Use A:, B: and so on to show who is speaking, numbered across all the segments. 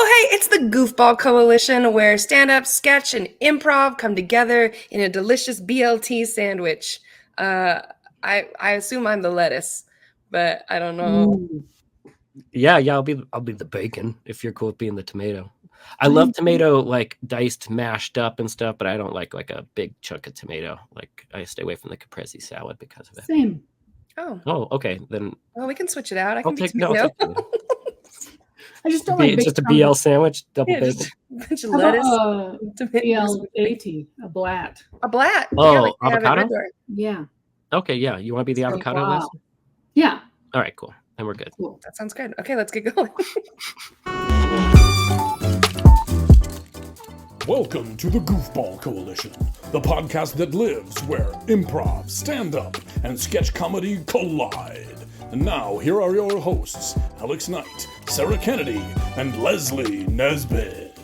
A: Oh, hey, it's the Goofball Coalition where stand-up, sketch, and improv come together in a delicious BLT sandwich. I assume I'm the lettuce, but I don't know.
B: Ooh. Yeah, I'll be the bacon if you're cool with being the tomato. I love tomato like diced, mashed up and stuff, but I don't like a big chunk of tomato. Like I stay away from the caprese salad because of it.
C: Same.
B: Oh, okay. Then
A: Well, we can switch it out. I
B: I'll
A: can be
B: take
A: tomato.
B: tomato.
C: I just don't like
B: Just a
C: bacon.
B: BL sandwich, double
A: Yeah,
B: bacon.
A: just a bunch of
C: How
A: lettuce.
C: about
A: tomato-
C: BL80, a blat.
A: A blat.
B: Oh,
A: yeah, like they have at
B: avocado?
A: Red Door.
C: Yeah.
B: Okay, yeah. You want to be the
A: So,
B: avocado
C: wow.
B: list?
C: Yeah.
B: All right, cool. Then we're good.
C: Cool.
A: That sounds good. Okay, let's get going.
D: Welcome to the Goofball Coalition, the podcast that lives where improv, stand-up, and sketch comedy collide. And now, here are your hosts, Alex Knight, Sarah Kennedy, and Leslie Nesbitt.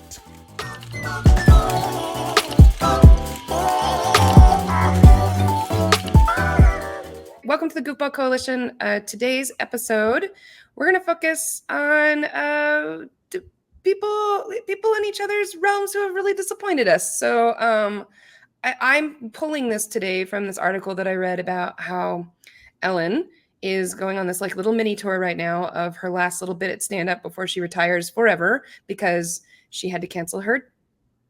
A: Welcome to the Goofball Coalition. Today's episode, we're going to focus on people in each other's realms who have really disappointed us. So I'm pulling this today from this article that I read about how Ellen is going on this like little mini tour right now of her last little bit at stand-up before she retires forever because she had to cancel her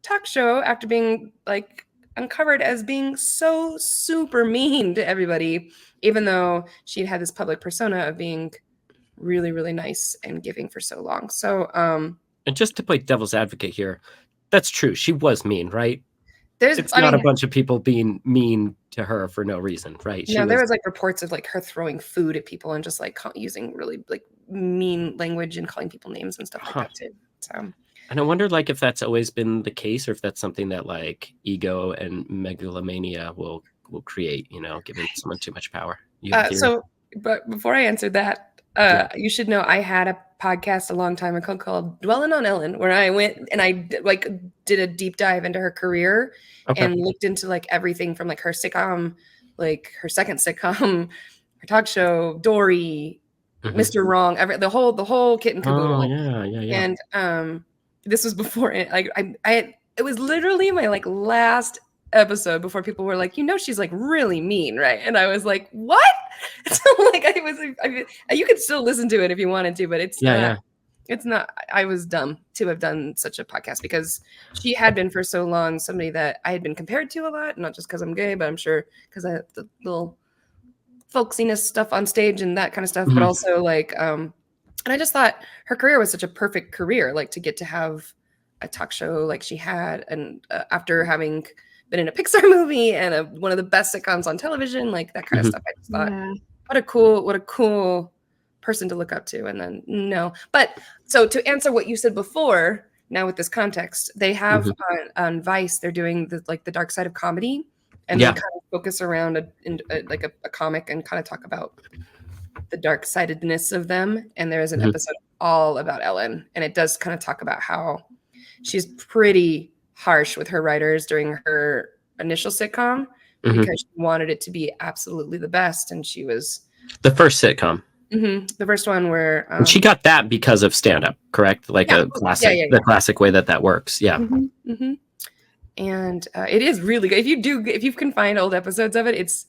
A: talk show after being like uncovered as being so super mean to everybody, even though she'd had this public persona of being really, really nice and giving for so long. So,
B: and just to play devil's advocate here, that's true. She was mean, right?
A: It's
B: not a bunch of people being mean to her for no reason, right?
A: There was like reports of like her throwing food at people and just like using really like mean language and calling people names and stuff like that too. So.
B: And I wonder, like, if that's always been the case, or if that's something that, like, ego and megalomania will create. You know, giving someone too much power.
A: But before I answered that, you should know I had a podcast a long time ago called Dwellin' on Ellen, where I went and I did a deep dive into her career and looked into like everything from like her sitcom, like her second sitcom, her talk show, Dory, Mr. Wrong, the whole kit and caboodle.
B: Oh, yeah.
A: And this was before it was literally my like last episode before people were like, she's like really mean, right? And I was like, what? So like you could still listen to it if you wanted to, but it's not. I was dumb to have done such a podcast because she had been for so long somebody that I had been compared to a lot, not just because I'm gay, but I'm sure because I have the little folksiness stuff on stage and that kind of stuff, but also like and I just thought her career was such a perfect career, like to get to have a talk show like she had, and after having been in a Pixar movie and one of the best sitcoms on television, like that kind of stuff. I just thought, what a cool person to look up to. And then no, but so to answer what you said before, now with this context, they have on Vice, they're doing the dark side of comedy, and they kind of focus around a comic and kind of talk about the dark sidedness of them. And there is an episode all about Ellen, and it does kind of talk about how she's pretty harsh with her writers during her initial sitcom because she wanted it to be absolutely the best, and she was
B: the first sitcom,
A: the first one where
B: and she got that because of stand-up, correct? Like a classic, the classic way that works.
A: And it is really good if you can find old episodes of it. It's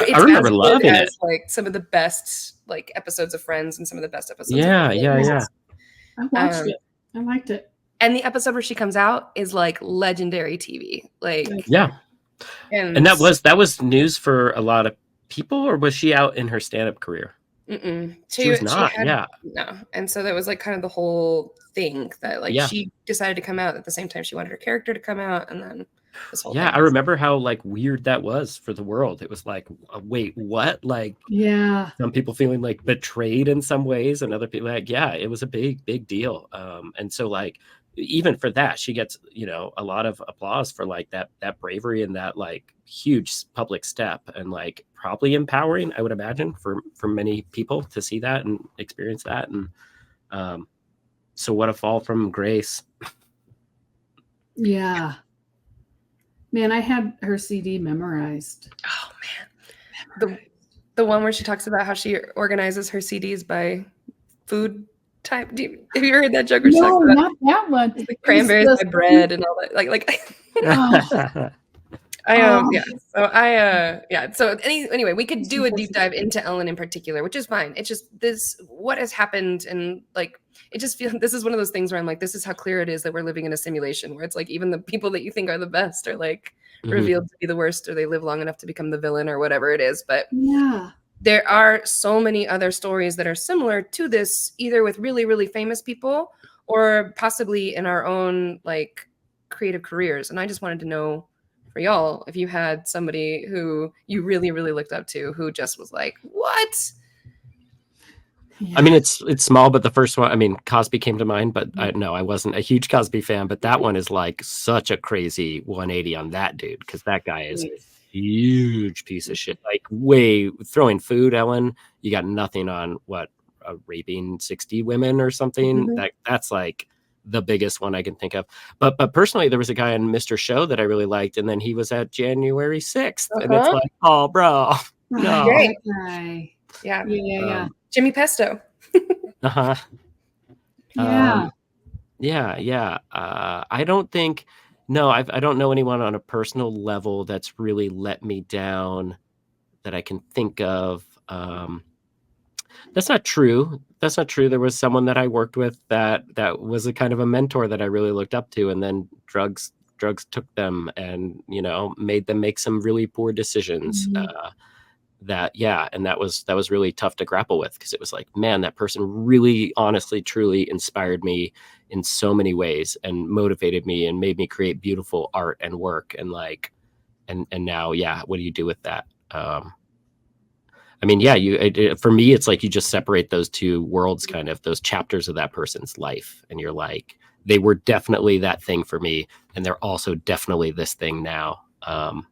B: I remember loving it.
A: Like some of the best like episodes of Friends and some of the best episodes.
B: Yeah.
C: I watched it. I liked it.
A: And the episode where she comes out is like legendary TV. Like
B: and that was news for a lot of people, or was she out in her stand-up career?
A: She was not.
B: No.
A: And so that was like kind of the whole thing that like she decided to come out at the same time she wanted her character to come out, and then this whole thing.
B: I remember how like weird that was for the world. It was like, wait, what? Like, some people feeling like betrayed in some ways, and other people like, it was a big deal. And so like even for that, she gets a lot of applause for like that bravery and that like huge public step, and like probably empowering, I would imagine, for many people to see that and experience that. And so what a fall from grace.
C: Yeah. Man, I had her CD memorized.
A: Oh man. The one where she talks about how she organizes her CDs by food time. Have you ever heard that joke?
C: No, not that one.
A: The cranberries by bread and all that. Anyway, we could do a deep dive into Ellen in particular, which is fine. It's just what has happened, and like it just feels this is one of those things where I'm like, this is how clear it is that we're living in a simulation where it's like even the people that you think are the best are like revealed to be the worst, or they live long enough to become the villain or whatever it is. But
C: yeah,
A: there are so many other stories that are similar to this, either with really, really famous people or possibly in our own like creative careers. And I just wanted to know for y'all if you had somebody who you really, really looked up to who just was like, what?
B: I mean, it's small, but the first one, I mean, Cosby came to mind, but I wasn't a huge Cosby fan, but that one is like such a crazy 180 on that dude, because that guy is a huge piece of shit. Like way throwing food, Ellen, you got nothing on what, raping 60 women or something. That's like the biggest one I can think of. But personally, there was a guy on Mr. Show that I really liked, and then he was at January 6th. And it's like, oh, bro. No.
A: Right.
C: Right.
A: Yeah. Jimmy Pesto.
B: Yeah. I don't think, I don't know anyone on a personal level that's really let me down that I can think of. That's not true. There was someone that I worked with that was a kind of a mentor that I really looked up to, and then drugs took them and, made them make some really poor decisions. And that was really tough to grapple with, because it was like, man, that person really honestly truly inspired me in so many ways and motivated me and made me create beautiful art and work, and like and now what do you do with that? I mean, for me, it's like you just separate those two worlds, kind of those chapters of that person's life, and you're like, they were definitely that thing for me, and they're also definitely this thing now. But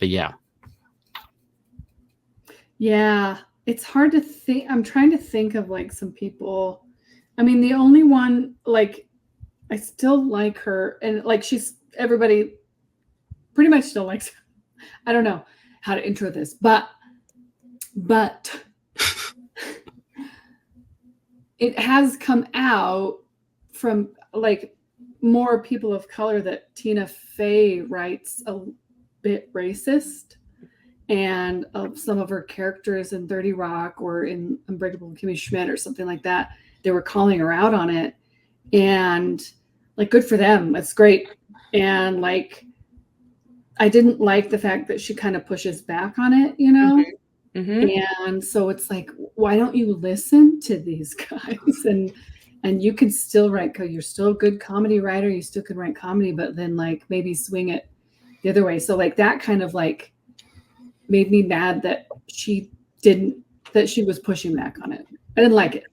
C: yeah, it's hard to think. I'm trying to think of like some people. I mean, the only one, like, I still like her, and like everybody pretty much still likes her. I don't know how to intro this, but it has come out from like more people of color that Tina Fey writes a bit racist. And some of her characters in 30 Rock or in Unbreakable Kimmy Schmidt or something like that, they were calling her out on it. And like, good for them. It's great. And like, I didn't like the fact that she kind of pushes back on it, And so it's like, why don't you listen to these guys? And you can still write, you're still a good comedy writer. You still can write comedy, but then like maybe swing it the other way. So like that kind of like made me mad that she was pushing back on it. I didn't like it.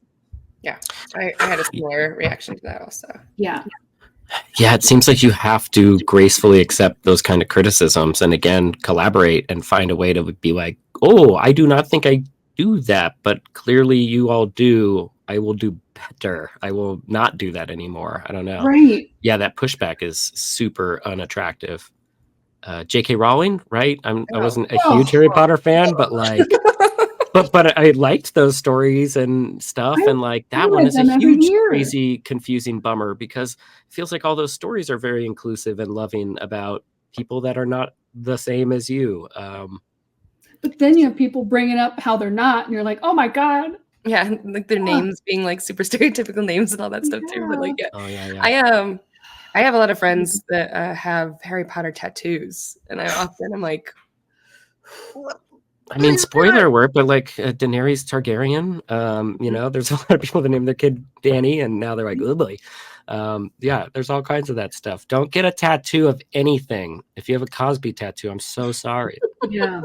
A: Yeah. I had a similar reaction to that also.
C: Yeah.
B: Yeah, it seems like you have to gracefully accept those kind of criticisms and again collaborate and find a way to be like, oh, I do not think I do that, but clearly you all do. I will do better. I will not do that anymore. I don't know.
C: Right.
B: Yeah, that pushback is super unattractive. J.K. Rowling, right? I wasn't a huge Harry Potter fan, but like, but I liked those stories and stuff, and like that one is a huge, crazy, confusing bummer, because it feels like all those stories are very inclusive and loving about people that are not the same as you.
C: But then you have people bringing up how they're not, and you're like, oh my god.
A: Yeah, like their names being like super stereotypical names and all that stuff too. But like, I have a lot of friends that have Harry Potter tattoos, and I'm like, what?
B: I mean, spoiler alert, but like Daenerys Targaryen, there's a lot of people that name their kid Danny, and now they're like, oh boy. There's all kinds of that stuff. Don't get a tattoo of anything. If you have a Cosby tattoo, I'm so sorry.
C: Yeah.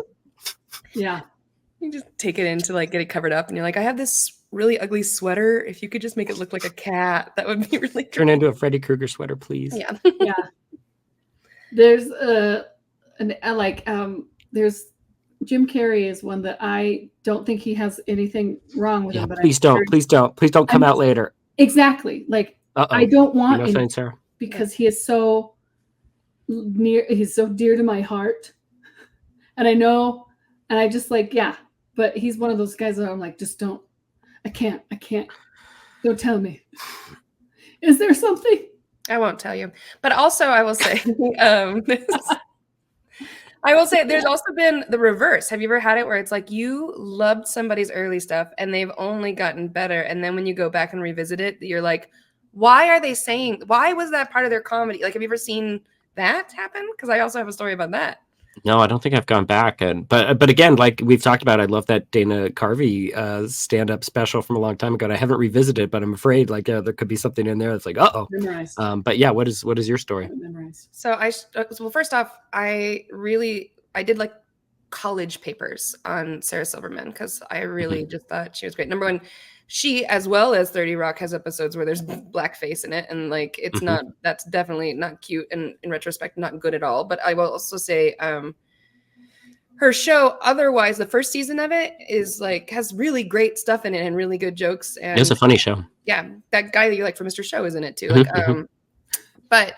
A: You just take it in to like get it covered up, and you're like, I have this really ugly sweater. If you could just make it look like a cat, that would be really great.
B: Turn into a Freddy Krueger sweater, please.
A: Yeah.
C: There's there's Jim Carrey is one that I don't think he has anything wrong with him. But please
B: don't come out later.
C: Exactly. Like, I don't want him
B: Sarah?
C: Because he is so near. He's so dear to my heart, and I know, and I just like, but he's one of those guys that I'm like, just don't. I can't. So tell me, is there something?
A: I won't tell you. But also, I will say, there's also been the reverse. Have you ever had it where it's like you loved somebody's early stuff and they've only gotten better, and then when you go back and revisit it, you're like, why was that part of their comedy? Like, have you ever seen that happen? Because I also have a story about that.
B: No, I don't think I've gone back. But again, like we've talked about, I love that Dana Carvey stand-up special from a long time ago. And I haven't revisited it, but I'm afraid like there could be something in there that's like, uh-oh.
C: Memorized.
B: But yeah, what is your story?
C: Memorized.
A: So well, first off, I did like college papers on Sarah Silverman because I really just thought she was great. Number one, she, as well as 30 Rock, has episodes where there's blackface in it, and like it's not, that's definitely not cute, and in retrospect not good at all. But I will also say her show, otherwise, the first season of it is like has really great stuff in it and really good jokes, and
B: it's a funny show.
A: Yeah, that guy that you like from Mr. Show is in it too. Like but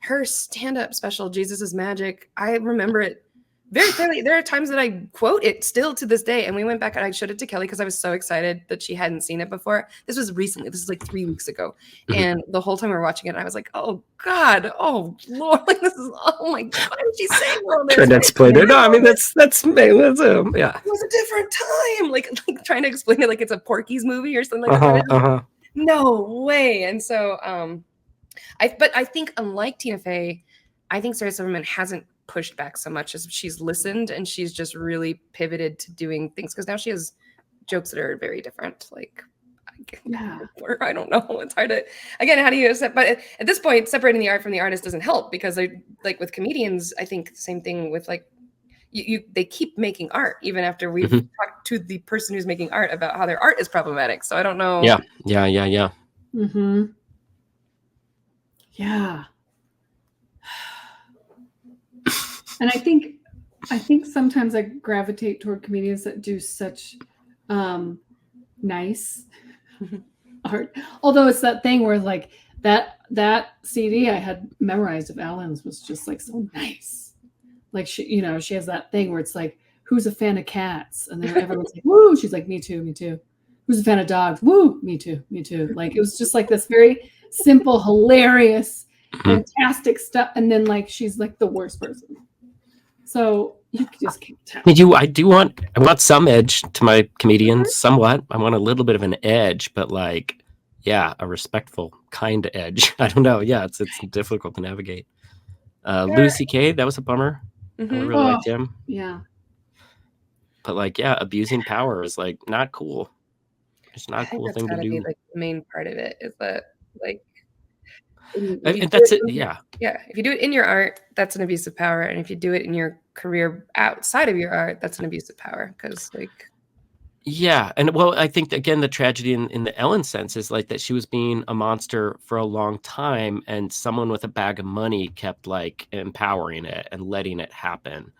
A: her stand-up special, Jesus is Magic, I remember it very clearly. There are times that I quote it still to this day. And we went back and I showed it to Kelly because I was so excited that she hadn't seen it before. This was recently. This is like 3 weeks ago. And the whole time we were watching it, I was like, oh God, oh Lord, like this is, oh my God, what is she saying all this?
B: Trying to explain it. No, I mean, that's yeah.
A: It was a different time. Like trying to explain it like it's a Porky's movie or something like that. No way. And so I think unlike Tina Fey, I think Sarah Silverman hasn't pushed back so much as she's listened, and she's just really pivoted to doing things because now she has jokes that are very different. Like, I don't know. It's hard to, again, how do you accept? But at this point, separating the art from the artist doesn't help because like with comedians, I think the same thing with like, they keep making art even after we've talked to the person who's making art about how their art is problematic. So I don't know.
B: Yeah.
C: Mm-hmm. Yeah. And I think sometimes I gravitate toward comedians that do such nice art. Although it's that thing where like that CD I had memorized of Alan's was just like so nice. Like she has that thing where it's like, who's a fan of cats? And then everyone's like, woo. She's like, me too, me too. Who's a fan of dogs? Woo, me too, me too. Like it was just like this very simple, hilarious, fantastic stuff. And then like she's like the worst person. So you just can't tell.
B: I want some edge to my comedians, somewhat. I want a little bit of an edge, but like, yeah, a respectful kind of edge. I don't know. Yeah, it's difficult to navigate. Louis C.K., that was a bummer. I really liked him.
C: Yeah.
B: But like, yeah, abusing power is like not cool. It's not a cool thing to do.
A: Be, like, the main part of it is that like.
B: And that's it. Yeah.
A: Yeah. If you do it in your art, that's an abuse of power. And if you do it in your career outside of your art, that's an abuse of power. Because like.
B: Yeah. And well, I think again, the tragedy in the Ellen sense is like that she was being a monster for a long time and someone with a bag of money kept like empowering it and letting it happen.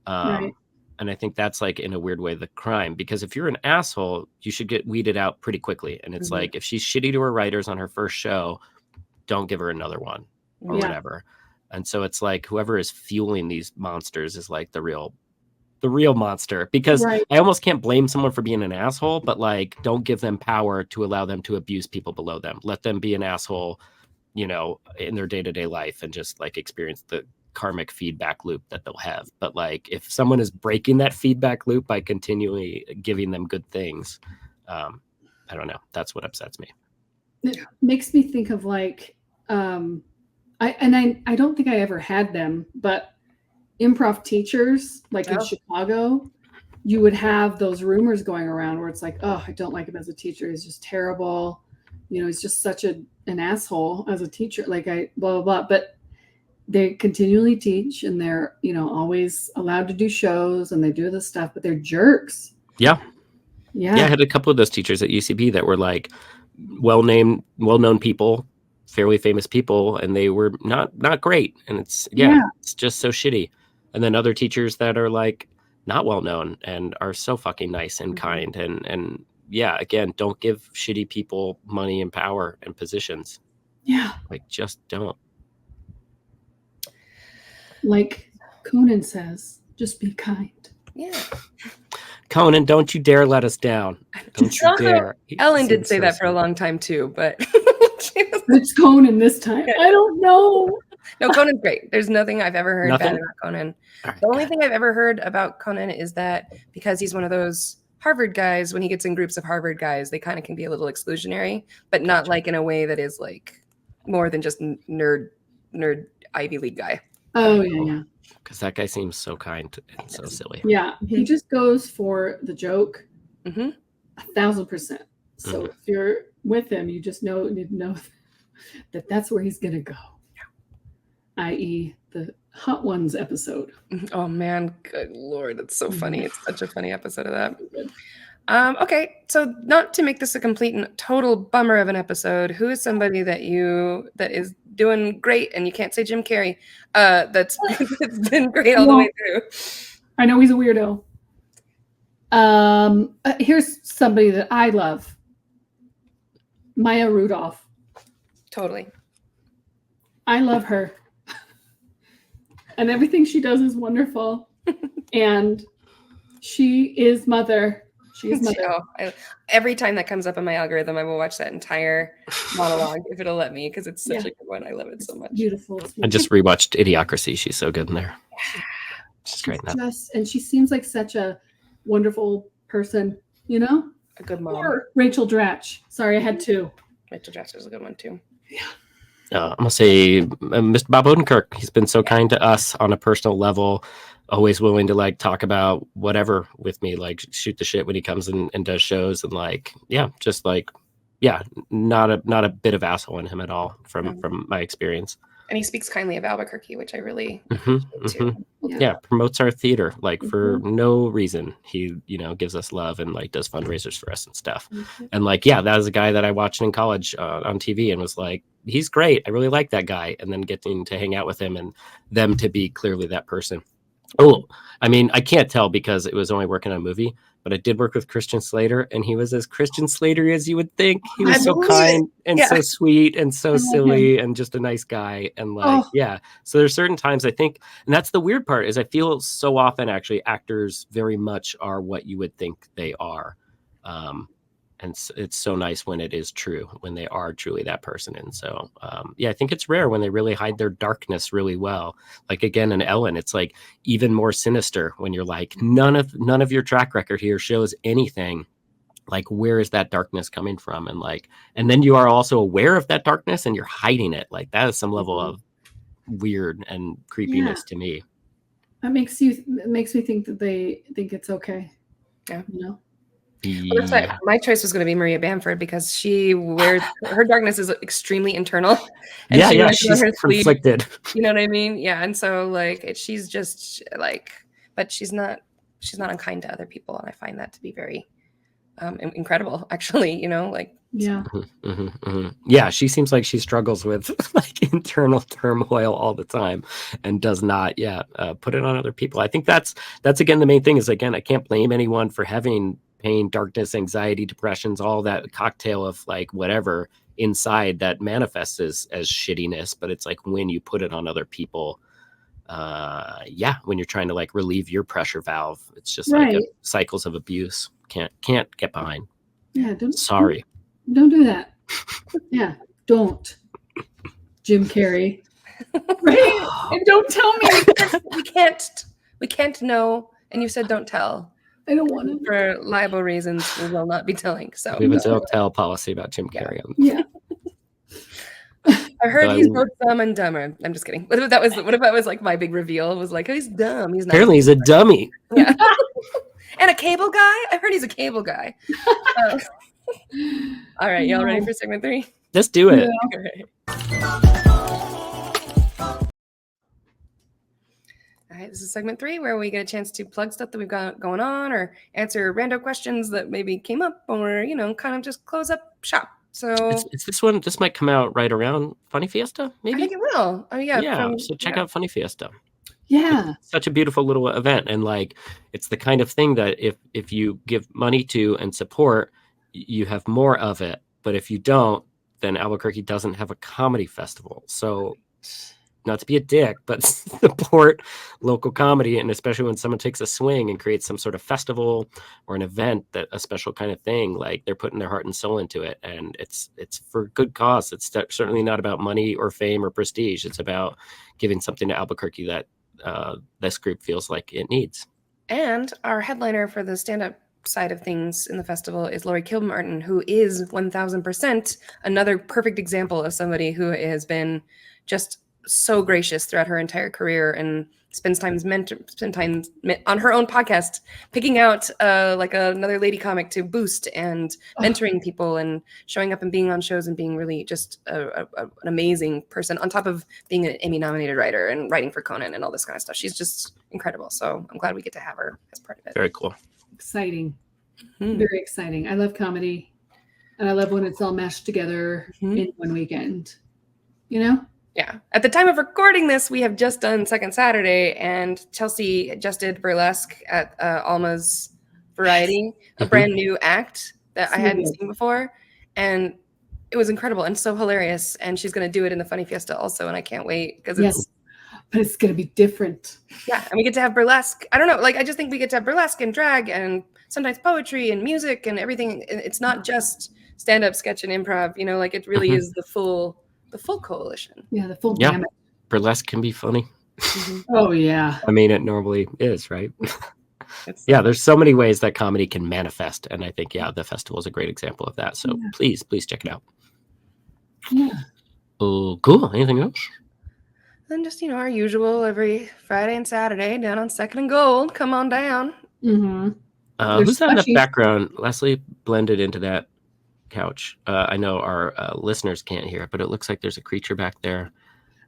C: Right.
B: And I think that's like in a weird way the crime, because if you're an asshole, you should get weeded out pretty quickly. And it's like, if she's shitty to her writers on her first show, don't give her another one or whatever. And so it's like whoever is fueling these monsters is like the real monster, because I almost can't blame someone for being an asshole, but like don't give them power to allow them to abuse people below them. Let them be an asshole, in their day-to-day life and just like experience the karmic feedback loop that they'll have. But like if someone is breaking that feedback loop by continually giving them good things, I don't know. That's what upsets me.
C: It makes me think of like, I don't think I ever had them, but improv teachers, like in Chicago, you would have those rumors going around where it's like, oh, I don't like him as a teacher. He's just terrible. He's just such an asshole as a teacher. Like blah, blah, blah. But they continually teach and they're, always allowed to do shows and they do this stuff, but they're jerks.
B: Yeah. I had a couple of those teachers at UCB that were like, well-known people, fairly famous people, and they were not great. And it's just so shitty. And then other teachers that are like not well-known and are so fucking nice and kind. And yeah, again, don't give shitty people money and power and positions.
C: Yeah.
B: Like just don't. Like
C: Conan says, just be kind.
A: Yeah.
B: Conan, don't you dare let us down. Don't you
A: Also,
B: dare.
A: Ellen did say that for a long time too, but
C: It's Conan this time. I don't know.
A: no, Conan's great. There's nothing I've ever heard
B: Nothing?
A: bad about Conan.
B: Right,
A: The only thing I've ever heard about Conan is that because he's one of those Harvard guys, when he gets in groups of Harvard guys, they kind of can be a little exclusionary, but not like in a way that is like more than just nerd Ivy League guy.
C: Oh, yeah.
B: Because that guy seems so kind and so silly.
C: Yeah, he just goes for the joke 1,000%. So if you're with him, you just need to know that that's where he's going to go. I.e. the Hot Ones episode.
A: Oh man, good Lord. It's so funny. It's such a funny episode of that. Okay, so not to make this a complete and total bummer of an episode, who is somebody that is doing great, and you can't say Jim Carrey, that's been great all the way through?
C: I know he's a weirdo. Here's somebody that I love. Maya Rudolph.
A: Totally.
C: I love her. And everything she does is wonderful. And she is Mother. She is Mother.
A: Every time that comes up in my algorithm, I will watch that entire monologue if it'll let me, because it's such a good one. I love it so much.
C: Beautiful.
B: I just rewatched Idiocracy. She's so good in there. She's great in that.
C: And she seems like such a wonderful person, you know?
A: A good mom.
C: Or Rachel Dratch. Sorry, I had two.
A: Rachel Dratch is a good one too.
C: Yeah.
B: I'm going to say Mr. Bob Odenkirk. He's been so kind to us on a personal level, always willing to like talk about whatever with me, like shoot the shit when he comes in and does shows, and like, just like, not a bit of asshole in him at all from my experience.
A: And he speaks kindly of Albuquerque, which I really
B: promotes our theater like for no reason. He gives us love and like does fundraisers for us and stuff. And like that was a guy that I watched in college on TV and was like, he's great, I really like that guy. And then getting to hang out with him and them to be clearly that person. Oh, I mean, I can't tell because it was only working on a movie, but I did work with Christian Slater, and he was as Christian Slater as you would think. He was so kind and so sweet and so silly and just a nice guy. And like, so there's certain times I think, and that's the weird part, is I feel so often actually actors very much are what you would think they are. And it's so nice when it is true, when they are truly that person. And so, I think it's rare when they really hide their darkness really well. Like again, in Ellen, it's like even more sinister when you're like, none of your track record here shows anything. Like, where is that darkness coming from? And like, and then you are also aware of that darkness and you're hiding it. Like that is some level of weird and creepiness to me.
C: That makes me think that they think it's okay.
A: Yeah.
C: You know?
A: Well, that's why my choice was going to be Maria Bamford, because she wears her darkness is extremely internal. And
B: she's conflicted.
A: You know what I mean? Yeah, and so like she's just like, but she's not unkind to other people, and I find that to be very incredible, actually.
C: Yeah,
B: she seems like she struggles with like internal turmoil all the time and does not put it on other people. I think that's again the main thing is, again, I can't blame anyone for having pain, darkness, anxiety, depressions, all that cocktail of like whatever inside that manifests as shittiness. But it's like when you put it on other people, when you're trying to like relieve your pressure valve, it's just like cycles of abuse. Can't get behind.
C: Yeah,
B: don't
C: do that. Yeah, don't, Jim Carrey. Right? And don't tell me.
A: We can't know. And you said don't tell.
C: I don't want to.
A: For liable reasons, we will not be telling. So
B: we have a don't tell policy about Jim Carrey.
C: Yeah.
A: I heard he's both dumb and dumber. I'm just kidding. What if that was like my big reveal? It was like, oh, he's dumb. He's not.
B: Apparently, he's a dummy.
A: Yeah. And a cable guy? I heard he's a cable guy. All right, y'all ready for segment 3?
B: Let's do it.
A: All right, this is segment 3 where we get a chance to plug stuff that we've got going on or answer rando questions that maybe came up, or, kind of just close up shop. So
B: it's this one. This might come out right around Funny Fiesta, maybe?
A: I think it will. Oh, yeah.
B: Yeah, so check out Funny Fiesta.
C: Yeah.
B: It's such a beautiful little event. And like, it's the kind of thing that if you give money to and support, you have more of it. But if you don't, then Albuquerque doesn't have a comedy festival. So not to be a dick, but support local comedy, and especially when someone takes a swing and creates some sort of festival or an event, that a special kind of thing, like they're putting their heart and soul into it, and it's for good cause. It's certainly not about money or fame or prestige. It's about giving something to Albuquerque that this group feels like it needs.
A: And our headliner for the stand-up side of things in the festival is Laurie Kilmartin, who is 1000% another perfect example of somebody who has been just so gracious throughout her entire career and spends time on her own podcast picking out like another lady comic to boost and mentoring people and showing up and being on shows and being really just an amazing person, on top of being an Emmy nominated writer and writing for Conan and all this kind of stuff. She's just incredible, so I'm glad we get to have her as part of it.
B: Very cool.
C: Exciting. Very exciting. I love comedy, and I love when it's all mashed together in one weekend, you know?
A: Yeah. At the time of recording this, we have just done Second Saturday, and Chelsea just did burlesque at Alma's Variety, a brand new act that I hadn't seen before. And it was incredible and so hilarious. And she's going to do it in the Funny Fiesta also. And I can't wait because
C: but it's going to be different.
A: Yeah. And we get to have burlesque. I don't know. Like, I just think we get to have burlesque and drag and sometimes poetry and music and everything. It's not just stand-up, sketch, and improv, you know, like it really is the full coalition.
C: Yeah, the full gamut.
B: Burlesque can be funny.
C: Oh, yeah.
B: I mean, it normally is, right? Yeah, there's so many ways that comedy can manifest. And I think, the festival is a great example of that. So please check it out.
C: Yeah.
B: Oh, cool. Anything else?
A: And just, our usual every Friday and Saturday down on Second and Gold. Come on down.
B: Who's that in the background? Leslie blended into that couch. I know our listeners can't hear it, but it looks like there's a creature back there.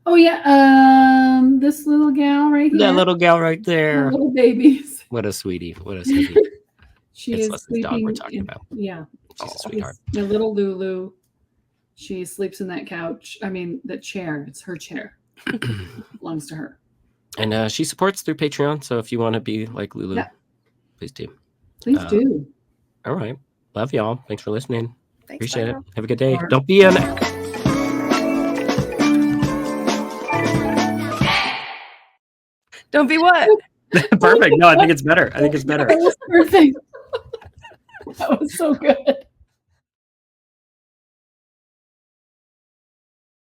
C: Oh yeah, this little gal right here.
B: That little gal right there.
C: Little babies.
B: What a sweetie. What a sweetie.
C: She
B: it's
C: is
B: Leslie's
C: sleeping.
B: Dog we're talking about.
C: Yeah,
B: she's a sweetheart.
C: The little Lulu. She sleeps in that couch. I mean, the chair. It's her chair. It belongs to her.
B: And she supports through Patreon. So if you want to be like Lulu, please do.
C: Please do.
B: All right. Love y'all. Thanks for listening.
A: Thanks,
B: appreciate
A: bye.
B: it. Have a good day. Don't be an...
A: Don't be what?
B: Perfect. No, I think it's better. That was perfect.
C: That was so good.